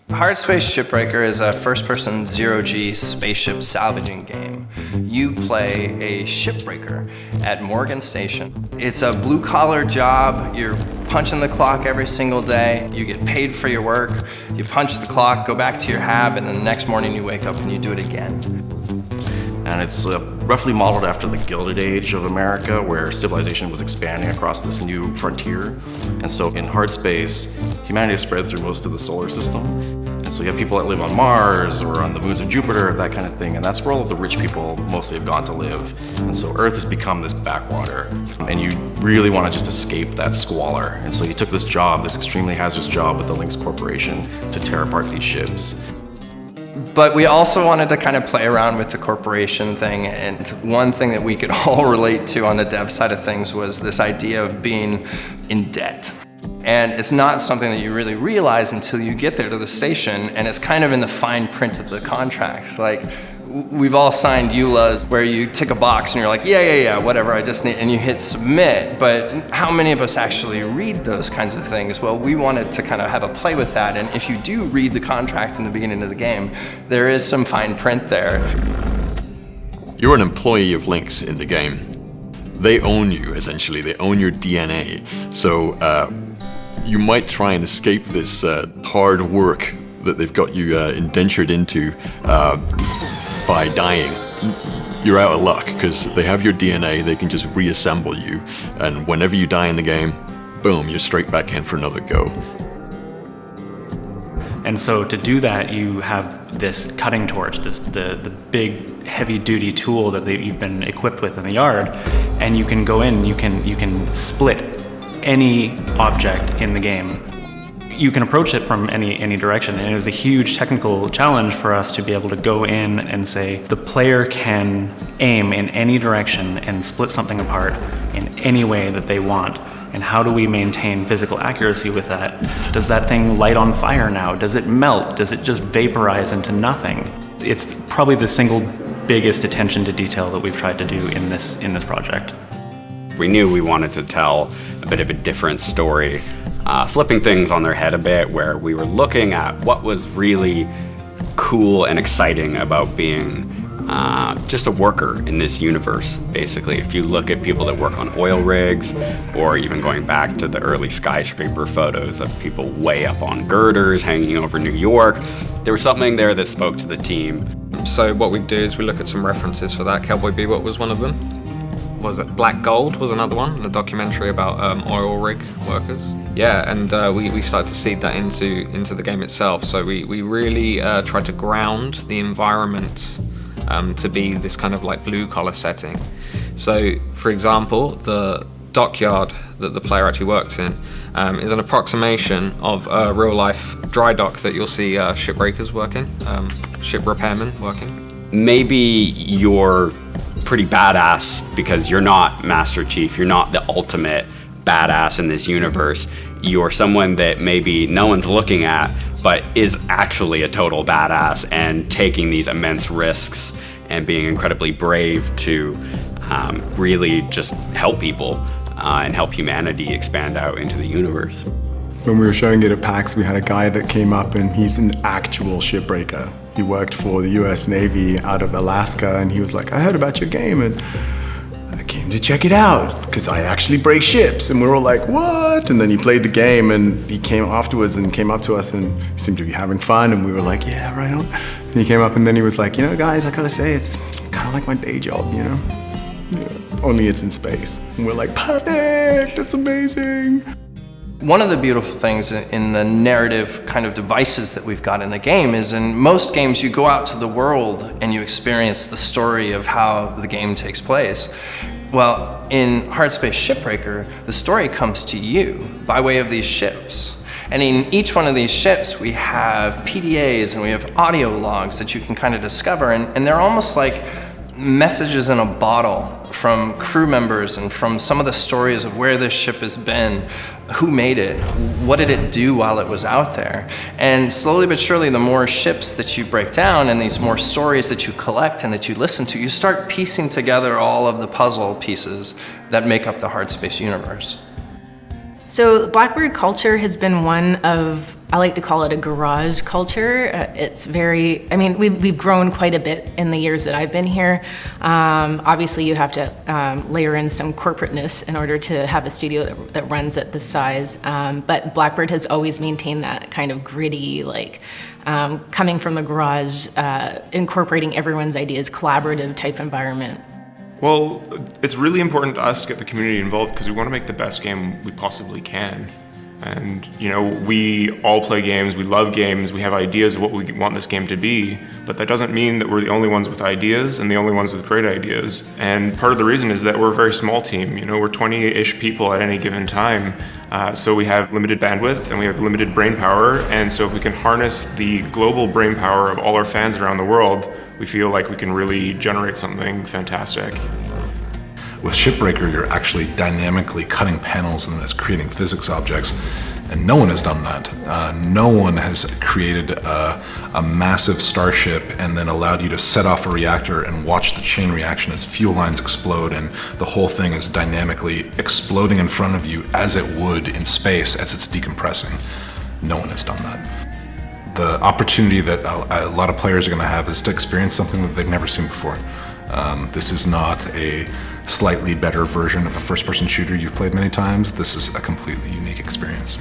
Hardspace Shipbreaker is a first-person zero-G spaceship salvaging game. You play a shipbreaker at Morgan Station. It's a blue-collar job. You're punching the clock every single day. You get paid for your work. You punch the clock, go back to your hab, and then the next morning you wake up and you do it again. And it's roughly modeled after the Gilded Age of America, where civilization was expanding across this new frontier. And so in Hardspace, humanity is spread through most of the solar system. And so you have people that live on Mars or on the moons of Jupiter, that kind of thing. And that's where all of the rich people mostly have gone to live. And so Earth has become this backwater. And you really want to just escape that squalor. And so you took this job, this extremely hazardous job with the Lynx Corporation, to tear apart these ships. But we also wanted to kind of play around with the corporation thing, and one thing that we could all relate to on the dev side of things was this idea of being in debt. And it's not something that you really realize until you get there to the station, and it's kind of in the fine print of the contract. Like, we've all signed EULAs where you tick a box and you're like, yeah, whatever, I just need, and you hit submit. But how many of us actually read those kinds of things? Well, we wanted to kind of have a play with that. And if you do read the contract in the beginning of the game, there is some fine print there. You're an employee of Lynx in the game. They own you, essentially. They own your DNA. So you might try and escape this hard work that they've got you indentured into by dying. You're out of luck, because they have your DNA, they can just reassemble you, and whenever you die in the game, boom, you're straight back in for another go. And so to do that, you have this cutting torch, the big heavy-duty tool that you've been equipped with in the yard, and you can go in, you can split any object in the game. You can approach it from any direction, and it was a huge technical challenge for us to be able to go in and say the player can aim in any direction and split something apart in any way that they want. And how do we maintain physical accuracy with that? Does that thing light on fire now? Does it melt? Does it just vaporize into nothing? It's probably the single biggest attention to detail that we've tried to do in this project. We knew we wanted to tell a bit of a different story, flipping things on their head a bit, where we were looking at what was really cool and exciting about being just a worker in this universe, basically. If you look at people that work on oil rigs, or even going back to the early skyscraper photos of people way up on girders hanging over New York, there was something there that spoke to the team. So what we do is we look at some references for that. Cowboy Bebop was one of them. Was it Black Gold was another one, the documentary about oil rig workers. Yeah, and we started to seed that into the game itself. So we really tried to ground the environment to be this kind of like blue collar setting. So for example, the dockyard that the player actually works in is an approximation of a real life dry dock that you'll see shipbreakers working, ship repairmen working. Maybe you're pretty badass because you're not Master Chief, you're not the ultimate badass in this universe. You're someone that maybe no one's looking at, but is actually a total badass and taking these immense risks and being incredibly brave to really just help people and help humanity expand out into the universe. When we were showing it at PAX, we had a guy that came up and he's an actual shipbreaker. He worked for the US Navy out of Alaska, and he was like, I heard about your game and I came to check it out because I actually break ships. And we were all like, what? And then he played the game, and he came afterwards and came up to us and seemed to be having fun, and we were like, yeah, right on. And he came up and then he was like, you know, guys, I gotta say, it's kind of like my day job, you know? Yeah, only it's in space. And we're like, perfect, that's amazing. One of the beautiful things in the narrative kind of devices that we've got in the game is in most games you go out to the world and you experience the story of how the game takes place. Well, in Hardspace Shipbreaker, the story comes to you by way of these ships. And in each one of these ships we have PDAs and we have audio logs that you can kind of discover, and they're almost like messages in a bottle from crew members and from some of the stories of where this ship has been, who made it, what did it do while it was out there. And slowly but surely, the more ships that you break down and these more stories that you collect and that you listen to, you start piecing together all of the puzzle pieces that make up the Hardspace universe. So Blackbird culture has been one of, I like to call it a garage culture. It's very, I mean, we've grown quite a bit in the years that I've been here. Obviously, you have to layer in some corporateness in order to have a studio that runs at this size. But Blackbird has always maintained that kind of gritty, like coming from the garage, incorporating everyone's ideas, collaborative type environment. Well, it's really important to us to get the community involved because we want to make the best game we possibly can. And, you know, we all play games, we love games, we have ideas of what we want this game to be, but that doesn't mean that we're the only ones with ideas and the only ones with great ideas. And part of the reason is that we're a very small team. You know, we're 20-ish people at any given time, so we have limited bandwidth and we have limited brain power, and so if we can harness the global brain power of all our fans around the world, we feel like we can really generate something fantastic. With Shipbreaker, you're actually dynamically cutting panels and that's creating physics objects, and no one has done that. No one has created a massive starship and then allowed you to set off a reactor and watch the chain reaction as fuel lines explode, and the whole thing is dynamically exploding in front of you as it would in space as it's decompressing. No one has done that. The opportunity that a lot of players are going to have is to experience something that they've never seen before. This is not a slightly better version of a first-person shooter you've played many times. This is a completely unique experience.